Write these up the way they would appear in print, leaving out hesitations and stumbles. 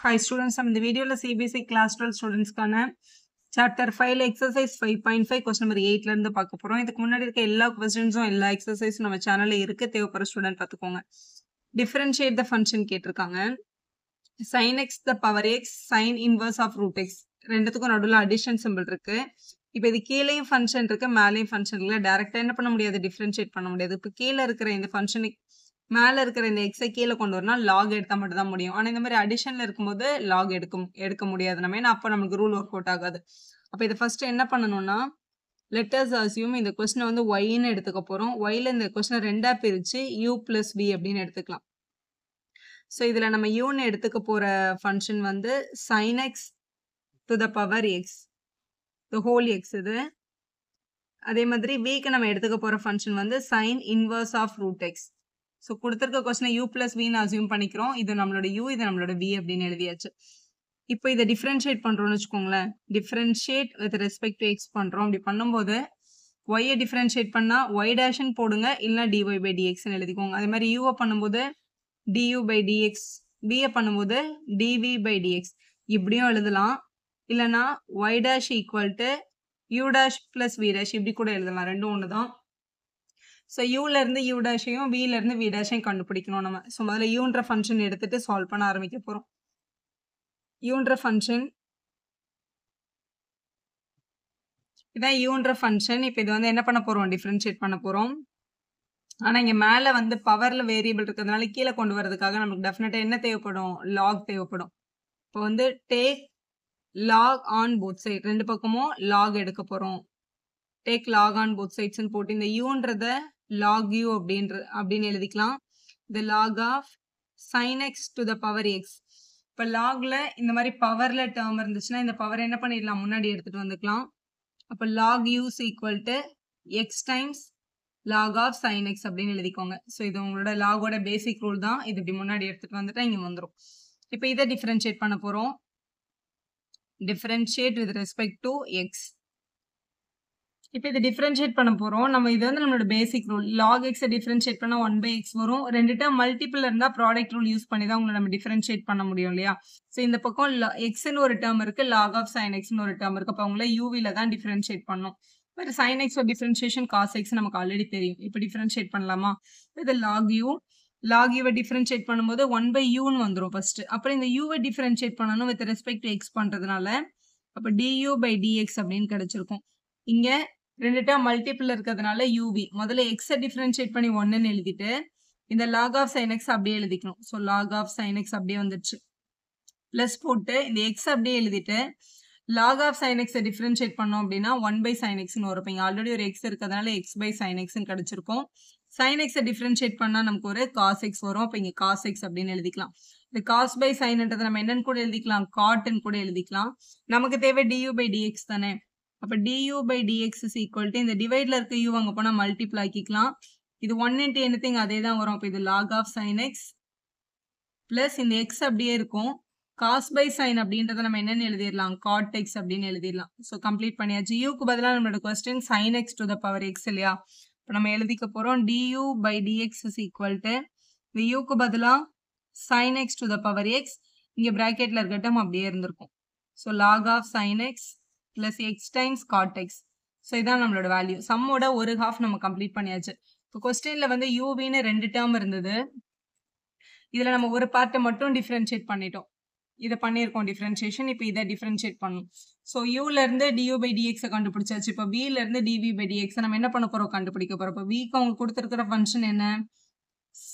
Hi students, நம்ம இந்த வீடியோல CBSE Class 12 ஸ்டூடெண்ட்ஸ்க்கான Chapter 5 Exercise 5.5 Question number 8ல இருந்து பார்க்க போறோம். இதுக்கு முன்னாடி இருக்க எல்லா கொஸ்டின்ஸும் எல்லா எக்ஸசைஸும் நம்ம சேனல்ல இருக்கு. தேவைப்படுற ஸ்டூடெண்ட் பார்த்துக்கோங்க. Differentiate the function கேட்டிருக்காங்க. Sin x the power x, sin inverse of root x. ரெண்டுத்துக்கும் நடுவில் அடிஷன் சிம்பிள் இருக்கு. இப்போ இது கீழேயும் ஃபங்க்ஷன் இருக்கு, மேலேயும் ஃபங்க்ஷன் இல்லை. டைரக்டா என்ன பண்ண முடியாது, டிஃபரன்ஷியேட் பண்ண முடியாது. இப்போ கீழே இருக்கிற இந்த ஃபங்க்ஷனுக்கு மேல இருக்கிற இந்த எக்ஸை கீழே கொண்டு வரணும், லாக் எடுத்தா மட்டும் தான் முடியும். ஆனா இந்த மாதிரி அடிஷன்ல இருக்கும்போது லாக் எடுக்க முடியாது நம்ம, ஏன்னா அப்போ நமக்கு ரூல் ஒர்க் அவுட் ஆகாது. அப்போ இதை ஃபர்ஸ்ட் என்ன பண்ணணும்னா, லெட்டர்ஸ் அசியூம் இந்த கொஸ்டினை வந்து ஒய்ன்னு எடுத்துக்க போறோம். ஒய்ல இந்த கொஸ்டினை ரெண்டா பிரிச்சு u பிளஸ் v அப்படின்னு எடுத்துக்கலாம். ஸோ இதுல நம்ம யூன்னு எடுத்துக்க போற ஃபங்க்ஷன் வந்து sin x to the power x, the whole x இது. அதே மாதிரி vக்கு நம்ம எடுத்துக்க போற ஃபங்க்ஷன் வந்து sin inverse of root x. So கொடுத்துருக்க கொஸ்டினை u பிளஸ் வின்னு அசியூம் பண்ணிக்கிறோம். இது நம்மளோட u, இது நம்மளோட v அப்படின்னு எழுதியாச்சு. இப்போ இதை டிஃபரன்ஷியேட் பண்றோம்னு வச்சுக்கோங்களேன். Differentiate with respect to X பண்றோம். அப்படி பண்ணும்போது ஒய்யை டிஃபரன்ஷியேட் பண்ணா ஒய் டேஷ்ன்னு போடுங்க, இல்லைன்னா dy பை dxன்னு எழுதிக்கோங்க. அதே மாதிரி யூவை பண்ணும்போது du பை dx, vயை பண்ணும்போது dv பை dx இப்படியும் எழுதலாம். இல்லைன்னா y dash equal to u dash plus v dash இப்படி கூட எழுதலாம். ரெண்டும் ஒன்று தான். ஸோ யூல இருந்து யூ டேஷையும் வில இருந்து வி டேஷையும் கண்டுபிடிக்கணும் நம்ம. ஸோ முதல்ல யூன்ற ஃபங்க்ஷன் எடுத்துட்டு சால்வ் பண்ண ஆரம்பிக்க போறோம். யூன்ற ஃபங்க்ஷன் இதான் யூன்ற ஃபங்க்ஷன். இப்போ இது வந்து என்ன பண்ண போறோம், டிஃபரன்ஷியேட் பண்ண போறோம். ஆனா இங்க மேல வந்து பவர்ல வேரியபிள் இருக்கிறதுனால கீழே கொண்டு வரதுக்காக நமக்கு டெஃபினட்டா என்ன தேவைப்படும், லாக் தேவைப்படும். இப்போ வந்து take log on both side, ரெண்டு பக்கமும் லாக் எடுக்க போறோம். டேக் லாக் ஆன் போத் சைட்ஸ்ன்னு போட்டு இந்த யூன்றத லாக் யூ அப்படின்னு எழுதிக்கலாம். the log of sin x to the power x. இப்போ லாக்ல இந்த மாதிரி பவர்ல டேர்ம் இருந்துச்சுன்னா இந்த பவர் என்ன பண்ணிடலாம், முன்னாடி எடுத்துட்டு வந்துக்கலாம். அப்போ log u is equal to x times log of sin x அப்படின்னு எழுதிக்கோங்க. ஸோ இது உங்களோட லாகோட பேசிக் ரூல் தான். இது இப்படி முன்னாடி எடுத்துட்டு வந்துட்டா இங்க வந்துடும். இப்போ இதை டிஃபரன்ஷியேட் பண்ண போறோம். Differentiate with respect to X. இப்போ இதை டிஃபரன்ஷியேட் பண்ண போறோம். நம்ம இது வந்து நம்மளோட பேசிக் ரூல். லாக் எக்ஸை டிஃபரன்ஷியேட் பண்ணா 1/x வரும். ரெண்டு டேர்ம் மல்டிபிள் இருந்தா ப்ராடக்ட் ரூல் யூஸ் பண்ணி தான் உங்களை நம்ம டிஃபரன்ஷியேட் பண்ண முடியும் இல்லையா. ஸோ இந்த பக்கம் எக்ஸ்ன்னு ஒரு டேர்ம் இருக்கு, லாக் ஆஃப் சைன் எக்ஸ்னு ஒரு டேர்ம் இருக்கு. அப்போ அவங்கள யூவில தான் டிஃபரன்ஷியேட் பண்ணணும். But sine x differentiation cos x நமக்கு ஆல்ரெடி தெரியும். இப்போ டிஃபரன்ஷியேட் பண்ணலாமா, இது லாக் யூவை டிஃபரன்ஷியேட் பண்ணும்போது 1/uன்னு வந்துடும் ஃபர்ஸ்ட். அப்புறம் இந்த யூவை டிஃபரன்ஷியேட் பண்ணணும் வித் ரெஸ்பெக்ட் டு எக்ஸ் பண்றதுனால அப்போ du பை dx அப்படின்னு கிடைச்சிருக்கும். இங்க ரெண்டு டேர்ம் மல்டிபிள் இருக்கிறதுனால யூவி முதல்ல எக்ஸை டிஃபரன்ஷியேட் பண்ணி 1ன்னு எழுதிட்டு இந்த லாக் ஆஃப் சைன் எக்ஸ் அப்படியே எழுதிக்கணும். So log of sine x அப்படியே வந்துடுச்சு. பிளஸ் போட்டு இந்த எக்ஸ் அப்படியே எழுதிட்டு லாக் ஆஃப் சைன் எக்ஸை டிஃபரன்ஷியேட் பண்ணோம் அப்படின்னா 1/sin எக்ஸ்னு வரும். இங்கே ஆல்ரெடி ஒரு எக்ஸ் இருக்கிறதுனால x/sin எக்ஸ்ன்னு கிடைச்சிருக்கும். சைன் எக்ஸை டிஃபரன்ஷியேட் பண்ணா நமக்கு ஒரு காஸ் எக்ஸ் வரும். அப்போ இங்கே காஸ் எக்ஸ் அப்படின்னு எழுதிக்கலாம். இந்த காஸ் பை சைன்ன்றது நம்ம என்னன்னு கூட எழுதிக்கலாம், காட்ன்னு கூட எழுதிக்கலாம். நமக்கு தேவை du பை dx தானே. அப்போ du by dx is equal to இந்த டிவைட்ல இருக்க u அங்கே போனால் மல்டிப்ளை ஆக்கிக்கலாம். இது 1 into anything அதே தான் வரும். அப்போ இது log of sine x plus இந்த எக்ஸ் அப்படியே இருக்கும். காஸ் பை சைன் அப்படின்றத நம்ம என்னன்னு எழுதிடலாம், காட் எக்ஸ் அப்படின்னு எழுதிடலாம். ஸோ கம்ப்ளீட் பண்ணியாச்சு. யூக்கு பதிலாக நம்மளோட question sine x to the power x இல்லையா. இப்போ நம்ம எழுதிக்க போகிறோம் du by dx is equal to இந்த யூக்கு பதிலாக sine x to the power x, இங்கே ப்ராக்கெட்டில் இருக்கட்டும் அப்படியே இருந்திருக்கும். So log of sine x plus x times cot x. ஸோ இதான் நம்மளோட வேல்யூ. சம்மோட ஒரு ஹாஃப் நம்ம கம்ப்ளீட் பண்ணியாச்சு. இப்போ கொஸ்டின்ல வந்து யூவின்னு ரெண்டு டேர்ம் இருந்தது. இதில் நம்ம ஒரு பார்ட்டை மட்டும் டிஃபரன்ஷியேட் பண்ணிட்டோம். இதை பண்ணியிருக்கோம் டிஃபரன்ஷியேஷன். இப்போ இதை டிஃபரன்ஷியேட் பண்ணணும். ஸோ யூல இருந்து du பை dx கண்டுபிடிச்சாச்சு. இப்போ வில இருந்து dv பை dx நம்ம என்ன பண்ண போறோம், கண்டுபிடிக்க போறோம். இப்போ விக்கு அவங்க கொடுத்துருக்கிற ஃபங்க்ஷன் என்ன,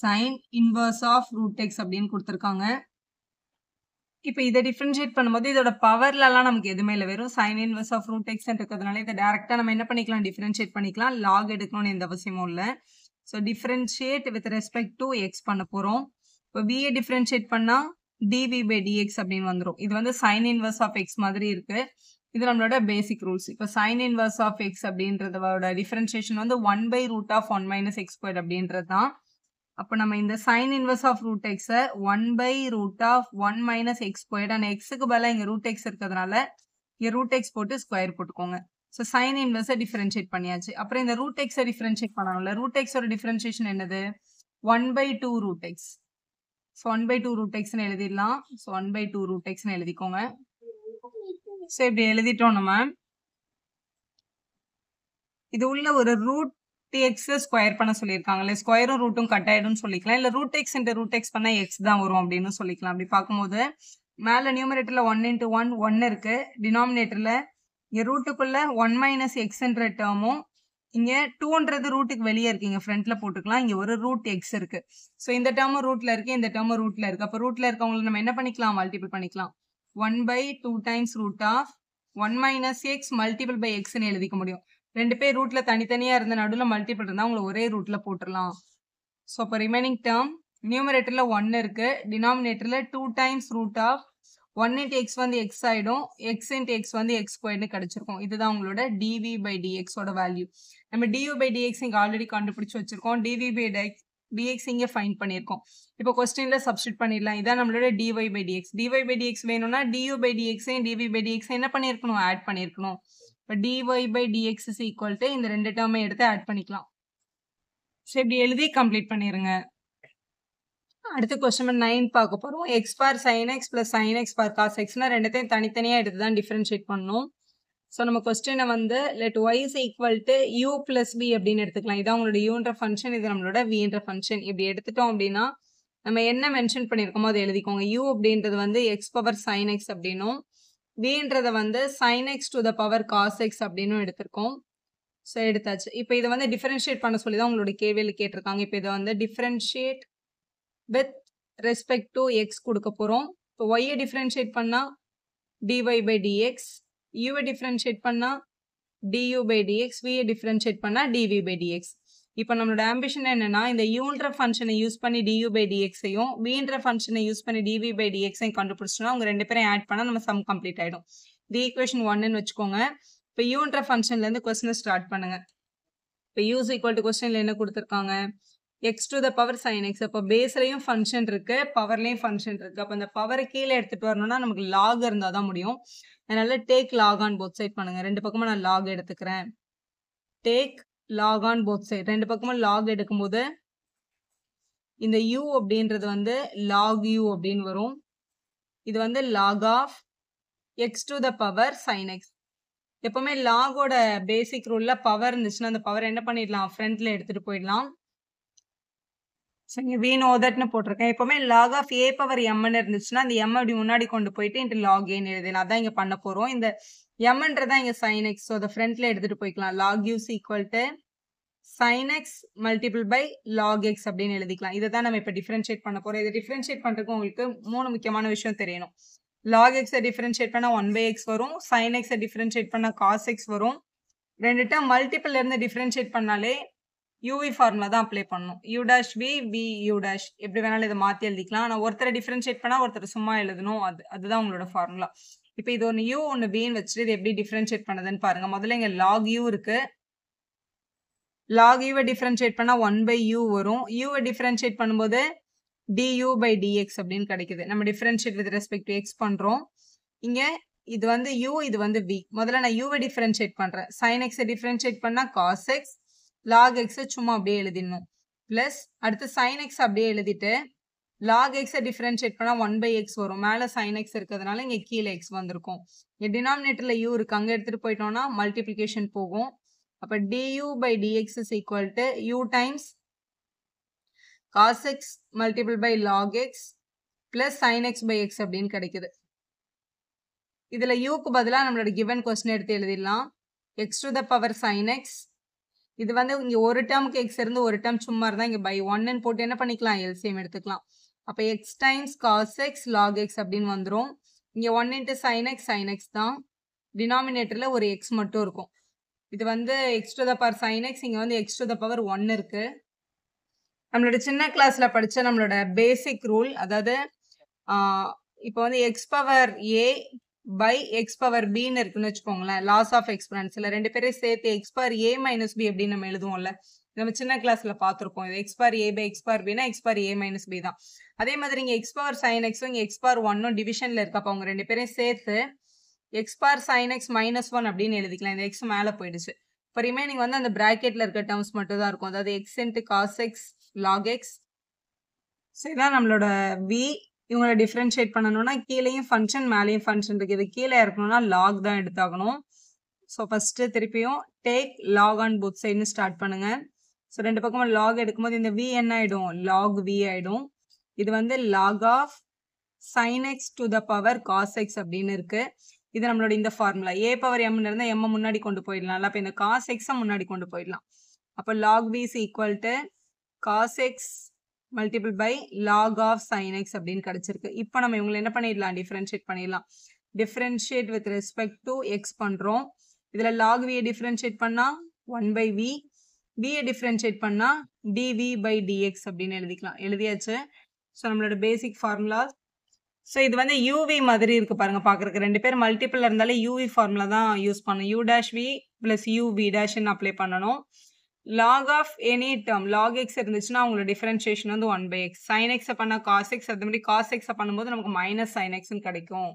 sine inverse of root x அப்படின்னு கொடுத்துருக்காங்க. இப்போ இதை டிஃபரன்ஷியேட் பண்ணும்போது இதோட பவர்லலாம் நமக்கு எதுவுமே இல்லை, வெறும் sine inverse of root x இருக்கிறதுனால இதை டேரெக்டாக நம்ம என்ன பண்ணிக்கலாம், டிஃபரன்ஷியேட் பண்ணிக்கலாம். லாக் எடுக்கணும்னு எந்த அவசியமும் இல்லை. So differentiate with respect to X பண்ண போகிறோம். இப்போ வியை டிஃபரன்ஷியேட் பண்ணால் dv பை dx அப்படின்னு வந்துடும். இது வந்து சைன் இன்வர்ஸ் ஆஃப் எக்ஸ் மாதிரி இருக்கு. இது நம்மளோட பேசிக் ரூல்ஸ். இப்போ சைன் இன்வர்ஸ் ஆஃப் எக்ஸ் அப்படின்றதோட டிஃபரன்ஷியேஷன் வந்து 1/√(1 - x²) அப்படின்றது தான். அப்போ நம்ம இந்த சைன் இன்வர்ஸ் ஆஃப் ரூட் எக்ஸை 1/√(1 - x²) ஆனால் எக்ஸுக்கு பதிலாக இங்கே ரூட் எக்ஸ் இருக்கிறதுனால இங்கே ரூட் எக்ஸ் போட்டு ஸ்கொயர் போட்டுக்கோங்க. ஸோ சைன் இன்வர்ஸை டிஃபரன்ஷியேட் பண்ணியாச்சு. அப்புறம் இந்த ரூட் எக்ஸை டிஃபரன்ஷியேட் பண்ணணும்ல. ரூட் எக்ஸோட டிஃபரன்ஷியேஷன் என்னது, 1/2√x. ஸோ 1/2 ரூட் எக்ஸ்ன்னு எழுதிடலாம். ஸோ 1/2 ரூட் எக்ஸ்ன்னு எழுதிக்கோங்க. ஸோ இப்படி எழுதிட்டோம் நம்ம. இது உள்ள ஒரு ரூட் எக்ஸ் ஸ்கொயர் பண்ண சொல்லியிருக்காங்கல்ல, ஸ்கொயரும் ரூட்டும் கட் ஆயிடும்னு சொல்லிக்கலாம். இல்லை root x into root x பண்ணால் எக்ஸ் தான் வரும் அப்படின்னு சொல்லிக்கலாம். அப்படி பார்க்கும்போது மேலே நியூமரேட்டரில் 1 × 1 1 இருக்கு. டினாமினேட்டரில் இங்கே ரூட்டுக்குள்ள 1 மைனஸ் எக்ஸ்ன்ற டேர்மும் இங்கே 2ன்றது ரூட்டுக்கு வெளியே இருக்கு. இங்கே ஃப்ரண்ட்ல போட்டுக்கலாம். இங்கே ஒரு ரூட் எக்ஸ் இருக்கு. ஸோ இந்த டேர்மும் ரூட்ல இருக்கு, இந்த டேர்மும் ரூட்ல இருக்கு. அப்போ ரூட்ல இருக்கவங்களை நம்ம என்ன பண்ணிக்கலாம், மல்டிபிள் பண்ணிக்கலாம். 1/2 times root of 1 minus X multiple by எக்ஸ்ன்னு எழுதிக்க முடியும். ரெண்டு பேர் ரூட்ல தனித்தனியா இருந்த நடுவில் மல்டிபிள் இருந்தா உங்களை ஒரே ரூட்ல போட்டுடலாம். ஸோ அப்போ ரிமைனிங் டேர்ம் நியூமரேட்டர்ல 1 இருக்கு, டினாமினேட்டர்ல 2 டைம்ஸ் ரூட் ஆஃப் 1 × x வந்து x ஆயிடும், x × x வந்து x ஸ்கொயர்னு கிடைச்சிருக்கும். இதுதான் உங்களோட dv/dx ஓட வேல்யூ. நம்ம du/dx இங்க ஆல்ரெடி கண்டுபிடிச்சு வச்சிருக்கோம். dv/dx இங்க ஃபைண்ட் பண்ணியிருக்கோம். இப்போ கொஸ்டின்ல சப்ஸ்டிட் பண்ணிடலாம். இதான் நம்மளோட dy/dx. dy/dx வேணும்னா du/dx dv/dx என்ன பண்ணியிருக்கணும், ஆட் பண்ணியிருக்கணும். இப்போ dy/dx is equal to இந்த ரெண்டு டேர்மை எடுத்து ஆட் பண்ணிக்கலாம். ஸோ இப்படி எழுதி கம்ப்ளீட் பண்ணிருங்க. அடுத்த கொஸ்டின் 9 பார்க்க போறோம். x பார் sin x plus sin x பார் cos x னா ரெண்டுத்தையும் தனித்தனியா எடுத்து தான் டிஃபரன்ஷியேட் பண்ணணும். ஸோ நம்ம கொஸ்டினை வந்து let y is equal to u plus v அப்படின்னு எடுத்துக்கலாம். இதான் உங்களோட uன்ற ஃபங்க்ஷன், இது நம்மளோட vன்ற ஃபங்க்ஷன். இப்படி எடுத்துட்டோம் அப்படின்னா நம்ம என்ன மென்ஷன் பண்ணியிருக்கோமோ அதை எழுதிக்கோங்க. u அப்படின்றது வந்து x பவர் sin x அப்படின்னும், vன்றதை வந்து sin x to the power cos x அப்படின்னு எடுத்திருக்கோம். ஸோ எடுத்தாச்சு. இப்போ இதை வந்து டிஃபரன்ஷியேட் பண்ண சொல்லி தான் உங்களோட கேள்வியில் கேட்டிருக்காங்க. இப்போ இதை வந்து differentiate with respect to x கொடுக்க போறோம். இப்போ y டிஃபரன்ஷியேட் பண்ணா dy/dx, u டிஃபரன்ஷியேட் பண்ணா du/dx, v டிஃபரன்ஷியேட் பண்ணா dv/dx. இப்போ நம்மளோட ஆம்பிஷன் என்னன்னா இந்த uன்ற ஃபங்க்ஷனை யூஸ் பண்ணி du/dx-ஐயும் vன்ற ஃபங்க்ஷனை யூஸ் பண்ணி dv/dx-ஐயும் கண்டுபிடிச்சோம்னா அவங்க ரெண்டு பேரும் ஆட் பண்ணா நம்ம சம் கம்ப்ளீட் ஆயிடும். இது ஈக்குவேஷன் 1ன்னு வச்சுக்கோங்க. இப்போ uன்ற ஃபங்க்ஷன்ல இருந்து கொஸ்டினை ஸ்டார்ட் பண்ணுங்க. இப்போ u is equal to கொஸ்டின்ல என்ன கொடுத்துருக்காங்க, x to the power sin x. அப்போ பேஸ்லயும் ஃபங்க்ஷன் இருக்கு, பவர்லயும் ஃபங்க்ஷன் இருக்கு. அப்போ அந்த பவரை கீழே எடுத்துட்டு வரணும்னா நமக்கு லாக் இருந்தா தான் முடியும். அதனால take log on both side பண்ணுங்க. ரெண்டு பக்கமும் நான் லாக் எடுத்துக்கிறேன். Take log on both side. ரெண்டு பக்கமும் லாக் எடுக்கும்போது இந்த u அப்படின்றது வந்து log u அப்படின்னு வரும். இது வந்து log of x to the power sin x. எப்பவுமே லாகோட பேசிக் ரூல்ல பவர் இருந்துச்சுன்னா அந்த பவர் என்ன பண்ணிடலாம், ஃப்ரண்ட்ல எடுத்துட்டு போயிடலாம். ஸோ இங்கே we know thatன்னு போட்டிருக்கேன். எப்பவுமே log of a power mன்னு இருந்துச்சுன்னா அந்த m அப்படி முன்னாடி கொண்டு போயிட்டு into log a எழுதலாம். அதான் இங்க பண்ண போறோம். இந்த mன்றதான் இங்க sin x. ஸோ அதை ஃப்ரண்ட்ல எடுத்துட்டு போய்க்கலாம். log u is equal to sin x multiple by log x அப்படின்னு எழுதிக்கலாம். இதை தான் நம்ம இப்போ டிஃபரன்ஷியேட் பண்ண போறோம். இதை டிஃபரன்ஷியேட் பண்றதுக்கு உங்களுக்கு 3 முக்கியமான விஷயம் தெரியணும். log x டிஃபரன்ஷியேட் பண்ணா 1/x வரும், sin x டிஃபரன்ஷியேட் பண்ணா cos x வரும். ரெண்டு டைம் மல்டிபிள் இருந்து டிஃபரன்ஷியேட் பண்ணாலே uv ஃபார்முலா தான் அப்ளை பண்ணணும். u dash v v u dash எப்படி வேணாலும் இதை மாற்றி எழுதிக்கலாம். ஆனால் ஒருத்தரை டிஃபரன்ஷியேட் பண்ணால் ஒருத்தர் சும்மா எழுதணும். அதுதான் உங்களோட ஃபார்முலா. இப்போ இது ஒன்று u ஒன்று vன்னு வச்சுட்டு இது எப்படி டிஃபரன்ஷியேட் பண்ணதுன்னு பாருங்க. முதல்ல இங்கே log u இருக்கு. log u டிஃபரன்ஷியேட் பண்ணால் 1/u வரும். u டிஃபரன்ஷியேட் பண்ணும்போது du/dx அப்படின்னு கிடைக்குது. நம்ம differentiate with respect to X பண்றோம். இங்க இது வந்து u, இது வந்து v. முதல்ல நான் u டிஃபரன்ஷியேட் பண்றேன். sin x டிஃபரன்ஷியேட் பண்ணா cos x, log x சும்மா அப்படியே எழுதிடணும். பிளஸ் அடுத்து sin x அப்படியே எழுதிட்டு log x டிஃபரன்ஷியேட் பண்ணா 1/x வரும். மேல sin x இருக்கிறதுனால இங்க கீழே x வந்திருக்கும். இங்க டினாமினேட்டர்ல u இருக்கு, அங்க எடுத்துட்டு போயிட்டோம்னா மல்டிபிளிகேஷன் போகும். அப்ப du/dx is equal to u times cos x multiple by log x plus sin x by x அப்படின்னு கிடைக்குது. இதுல uக்கு பதிலா நம்மளோட given question எடுத்து எழுதிடலாம். x to the power sin x. இது வந்து இங்க ஒரு டேர்முக்கு x இருந்து ஒரு டேர்ம் சும்மா இருந்தா இங்க by 1 போட்டு என்ன பண்ணிக்கலாம், LCM எடுத்துக்கலாம். அப்ப x times cos x log x அப்படின்னு வந்துரும். இங்க 1 into sin x தான். டினாமினேட்டர்ல ஒரு x மட்டும் இருக்கும். இது வந்து x to the power sin x, இங்க வந்து x to the power 1 இருக்கு. நம்மளோட சின்ன கிளாஸ்ல படிச்ச நம்மளோட பேசிக் ரூல், அதாவது இப்போ வந்து X power A by X power பின்னு இருக்குன்னு வச்சுக்கோங்களேன். லாஸ் ஆஃப் எக்ஸ்பனன்ஸ்ல ரெண்டு பேரும் சேர்த்து X power A minus B அப்படின்னு நம்ம எழுதுவோம்ல. நம்ம சின்ன கிளாஸ்ல பார்த்துருப்போம். இது X power A by X power பின்னா X power A minus B தான். அதே மாதிரி இங்க எக்ஸ் பவர் சைன் எக்ஸும் இங்க எக்ஸ் பவர் 1ம் டிவிஷன்ல இருக்கு. அப்போ அவங்க ரெண்டு பேரையும் சேர்த்து எக்ஸ் பவர் சைன் எக்ஸ் -1 அப்படின்னு எழுதிக்கலாம். இந்த எக்ஸ் மேல போயிடுச்சு. இப்போ ரிமைனிங் வந்து அந்த பிராக்கெட்ல இருக்க டேர்ம்ஸ் மட்டும் தான் இருக்கும். அதாவது x into cos x log x so இதான் நம்மளோட v. இவங்கள டிஃபரன்ஷியேட் பண்ணணும்னா கீழேயும் ஃபங்க்ஷன் மேலேயும் ஃபங்க்ஷன் இருக்கு. இது கீழே இருக்கணும்னா லாக் தான் எடுத்தாகணும். ஸோ ஃபர்ஸ்ட்டு திருப்பியும் டேக் லாக் ஆன் போத் சைடுன்னு ஸ்டார்ட் பண்ணுங்க. ஸோ ரெண்டு பக்கமும் லாக் எடுக்கும்போது இந்த v என்ன ஆயிடும், லாக் v ஆயிடும். இது வந்து log of sine x to the power cos x அப்படின்னு இருக்கு. இது நம்மளோட இந்த ஃபார்முலா a பவர் m இருந்தால் m முன்னாடி கொண்டு போயிடலாம். அப்போ இந்த காஸ் எக்ஸை முன்னாடி கொண்டு போயிடலாம். அப்போ log v is equal to cos x multiple by log of sine x அப்படின்னு கிடைச்சிருக்கு. இப்போ நம்ம இவங்களை என்ன பண்ணிடலாம், டிஃபரன்ஷியேட் பண்ணிடலாம். Differentiate with respect to x பண்ணுறோம். இதில் லாக் வியை டிஃபரன்ஷியேட் பண்ணால் 1/v, வியை டிஃபரன்ஷியேட் பண்ணால் dv by dx அப்படின்னு எழுதிக்கலாம். எழுதியாச்சு. ஸோ நம்மளோட பேசிக் ஃபார்முலா. ஸோ இது வந்து uv மாதிரி இருக்கு பாருங்க பார்க்குறக்கு. ரெண்டு பேர் மல்டிபிள் இருந்தாலே uv ஃபார்முலா தான் யூஸ் பண்ணணும். u dash v plus uv டேஷ்ன்னு அப்ளை பண்ணணும். log of any term log x இருந்துச்சுன்னா அவங்களோட டிஃபரன்ஷியேஷன் வந்து 1/x. sin x பண்ணால் cos x, அது மாதிரி cos x பண்ணும்போது நமக்கு மைனஸ் sin x கிடைக்கும்.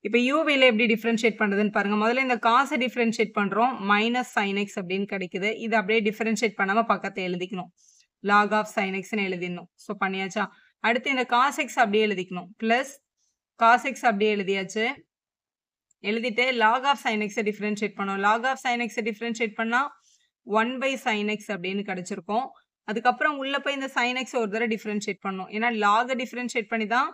இப்போ uv-ல எப்படி டிஃபரன்ஷியேட் பண்ணுறதுன்னு பாருங்க. முதல்ல இந்த காசை டிஃபரன்ஷியேட் பண்ணுறோம், மைனஸ் sin x அப்படின்னு கிடைக்குது. இது அப்படியே டிஃபரன்ஷியேட் பண்ணாமல் பக்கத்தை எழுதிக்கணும். log of sin xன்னு எழுதிடணும். ஸோ பண்ணியாச்சா. அடுத்து இந்த cos x அப்படியே எழுதிக்கணும். ப்ளஸ் cos x அப்படியே எழுதியாச்சு. எழுதிட்டு log of sin x differentiate பண்ணோம். log of sin x differentiate பண்ணால் 1/sin x அப்படின்னு கிடைச்சிருக்கும். அதுக்கப்புறம் உள்ள போய் இந்த sin x ஒரு தடவை டிஃபரன்ஷியேட் பண்ணணும். ஏன்னா log டிஃபரன்ஷியேட் பண்ணி தான்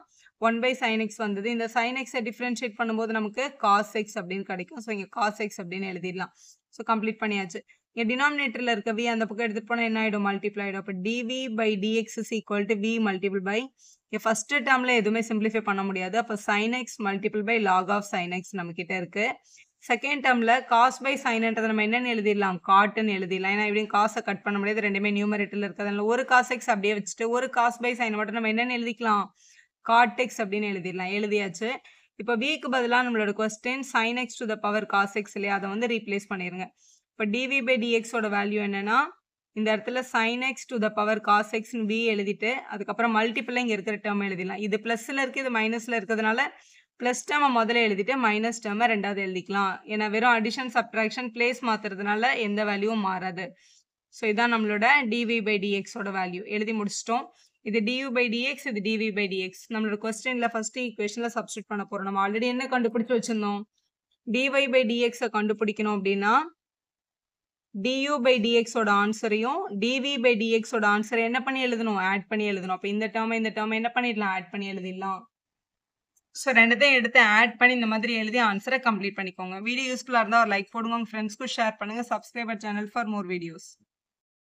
1/sin x வந்தது. இந்த sin x டிஃபரன்ஷியேட் பண்ணும்போது நமக்கு cos x அப்படின்னு கிடைக்கும். ஸோ இங்கே cos x அப்படின்னு எழுதிடலாம். ஸோ கம்ப்ளீட் பண்ணியாச்சு. இங்கே டினாமினேட்டரில் இருக்க v அந்த பக்கம் எடுத்துகிட்டு போனால் என்ன ஆகிடும், மல்டிப்ளை ஆகிடும். அப்போ dv by dx is equal to v multiple by, இங்கே ஃபஸ்ட்டு டேர்மில் எதுவுமே சிம்பிளிஃபை பண்ண முடியாது. அப்போ sin x multiple by log of sin x நம்மக்கிட்ட இருக்குது. செகண்ட் டேர்மில் காஸ் பை சைன்ன்றதை நம்ம என்னென்னு எழுதிடலாம், காட்டுன்னு எழுதிடலாம். ஏன்னா இப்படியும் காசை கட் பண்ண முடியாது, ரெண்டுமே நியூமரேட்டரில் இருக்கிறதுனால ஒரு காஸ் எக்ஸ் அப்படியே வச்சுட்டு ஒரு காஸ் பை சைன் மட்டும் நம்ம என்னென்னு எழுதிக்கலாம், காட் எக்ஸ் அப்படின்னு எழுதிடலாம். எழுதியாச்சு. இப்போ விக்கு பதிலாக நம்மளோட question sine x to the power cos x இல்லையா, அதை வந்து ரீப்ளேஸ் பண்ணிடுங்க. இப்போ டிவி பை டிஎக்ஸோட வேல்யூ என்னன்னா இந்த இடத்துல sine x to the power cos எக்ஸ்னு வி எழுதிட்டு அதுக்கப்புறம் மல்டிபிள் இங்கே இருக்கிற டேர்ம் எழுதிடலாம். இது ப்ளஸில் இருக்குது, இது மைனஸில் இருக்கிறதுனால ப்ளஸ் டேர்மை முதல்ல எழுதிட்டு மைனஸ் டேர்மை ரெண்டாவது எழுதிக்கலாம். ஏன்னா வெறும் அடிஷன் சப்ட்ராக்ஷன் பிளேஸ் மாற்றுறதுனால எந்த வேல்யூவும் மாறாது. ஸோ இதான் நம்மளோட டிவி பை டிஎக்ஸோட வேல்யூ. எழுதி முடிச்சிட்டோம். இது du by dx, இது dv by dx. நம்மளோட கொஸ்டின்ல ஃபர்ஸ்ட் ஈக்குவேஷன்ல சப்ஸ்டிட் பண்ண போறோம். நம்ம ஆல்ரெடி என்ன கண்டுபிடிச்சு வச்சிருந்தோம், dy by dx கண்டுபிடிக்கணும் அப்படின்னா du by dx ஓட ஆன்சரையும் dv by dx ஓட ஆன்சரை என்ன பண்ணி எழுதணும், ஆட் பண்ணி எழுதணும். அப்போ இந்த டேர்மை என்ன பண்ணிடலாம், ஆட் பண்ணி எழுதிடலாம். ஸோ ரெண்டுத்தையும் எடுத்து ஆட் பண்ணி இந்த மாதிரி எழுதி ஆன்சரை கம்ப்ளீட் பண்ணிக்கோங்க. வீடியோ யூஸ்ஃபுல்லாக இருந்தால் ஒரு லைக் போடுங்க, உங்கள் ஃப்ரெண்ட்ஸ்க்கும் ஷேர் பண்ணுங்கள். Subscriber channel for more videos.